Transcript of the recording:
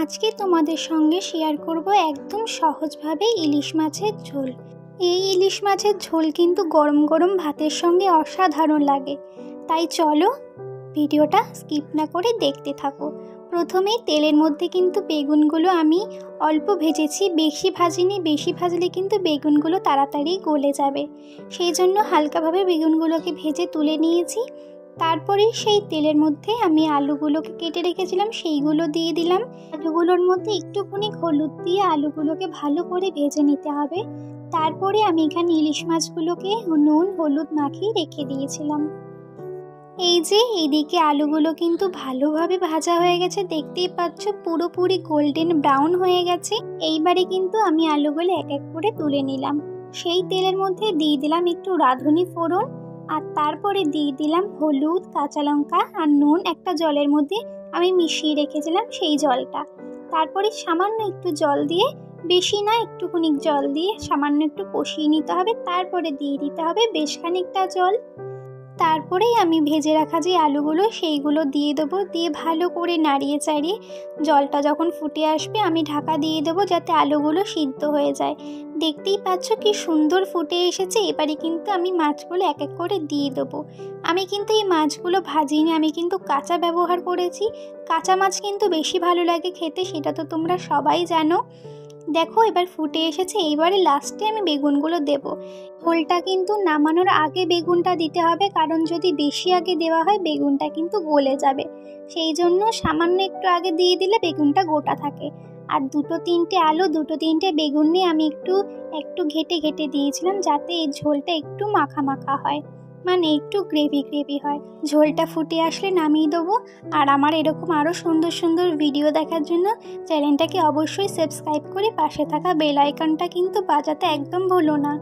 আজকে তোমাদের সঙ্গে শেয়ার করব একদম সহজভাবে ইলিশ মাছের ঝোল। এই ইলিশ মাছের ঝোল কিন্তু গরম গরম ভাতের সঙ্গে অসাধারণ লাগে। তাই চলো ভিডিওটা স্কিপ না করে দেখতে থাকো। প্রথমেই তেলের মধ্যে কিন্তু বেগুনগুলো আমি অল্প ভেজেছি, বেশি ভাজিনি। বেশি ভাজলে কিন্তু বেগুনগুলো তাড়াতাড়ি গলে যাবে, সেই জন্য হালকাভাবে বেগুনগুলোকে ভেজে তুলে নিয়েছি। তারপরে সেই তেলের মধ্যে আমি আলুগুলোকে কেটে রেখেছিলাম সেইগুলো দিয়ে দিলাম। আলুগুলোর মধ্যে একটুখানি হলুদ দিয়ে আলুগুলোকে ভালো করে ভেজে নিতে হবে। তারপরে আমি এখানে ইলিশ মাছগুলোকে নুন হলুদ মাখিয়ে রেখে দিয়েছিলাম। এই যে এইদিকে আলুগুলো কিন্তু ভালোভাবে ভাজা হয়ে গেছে, দেখতেই পাচ্ছ পুরোপুরি গোল্ডেন ব্রাউন হয়ে গেছে। এইবারে কিন্তু আমি আলুগুলো এক এক করে তুলে নিলাম। সেই তেলের মধ্যে দিয়ে দিলাম একটু রাঁধুনি ফোড়ন, আর তারপরে দিয়ে দিলাম হলুদ, কাঁচা লঙ্কা আর নুন একটা জলের মধ্যে আমি মিশিয়ে রেখেছিলাম সেই জলটা। তারপরে সামান্য একটু জল দিয়ে, বেশি না একটুখানি জল দিয়ে সামান্য একটু কষিয়ে নিতে হবে। তারপরে দিয়ে দিতে হবে বেশ খানিকটা জল। তারপরেই আমি ভেজে রাখা যে আলুগুলো সেইগুলো দিয়ে দেবো, দিয়ে ভালো করে নাড়িয়ে চাড়িয়ে জলটা যখন ফুটে আসবে আমি ঢাকা দিয়ে দেবো যাতে আলুগুলো সিদ্ধ হয়ে যায়। দেখতেই পাচ্ছ কি সুন্দর ফুটে এসেছে। এবারে কিন্তু আমি মাছগুলো এক এক করে দিয়ে দেবো। আমি কিন্তু এই মাছগুলো ভাজিনি, আমি কিন্তু কাঁচা ব্যবহার করেছি। কাঁচা মাছ কিন্তু বেশি ভালো লাগে খেতে, সেটা তো তোমরা সবাই জানো। দেখো এবার ফুটে এসেছে। এইবারে লাস্টে আমি বেগুনগুলো দেব। ঝোলটা কিন্তু নামানোর আগে বেগুনটা দিতে হবে, কারণ যদি বেশি আগে দেওয়া হয় বেগুনটা কিন্তু গলে যাবে। সেই জন্য সামান্য একটু আগে দিয়ে দিলে বেগুনটা গোটা থাকে। আর দুটো তিনটে আলু দুটো তিনটে বেগুন নিয়ে আমি একটু ঘেটে ঘেটে দিয়েছিলাম যাতে এই ঝোলটা একটু মাখা মাখা হয়, মানে একটু গ্রেভি গ্রেভি হয়। ঝোলটা ফুটে আসলে নামিয়ে দেবো। আর আমার এরকম আরও সুন্দর সুন্দর ভিডিও দেখার জন্য চ্যানেলটাকে অবশ্যই সাবস্ক্রাইব করে পাশে থাকা বেল আইকনটা কিন্তু বাজাতে একদম ভুলো না।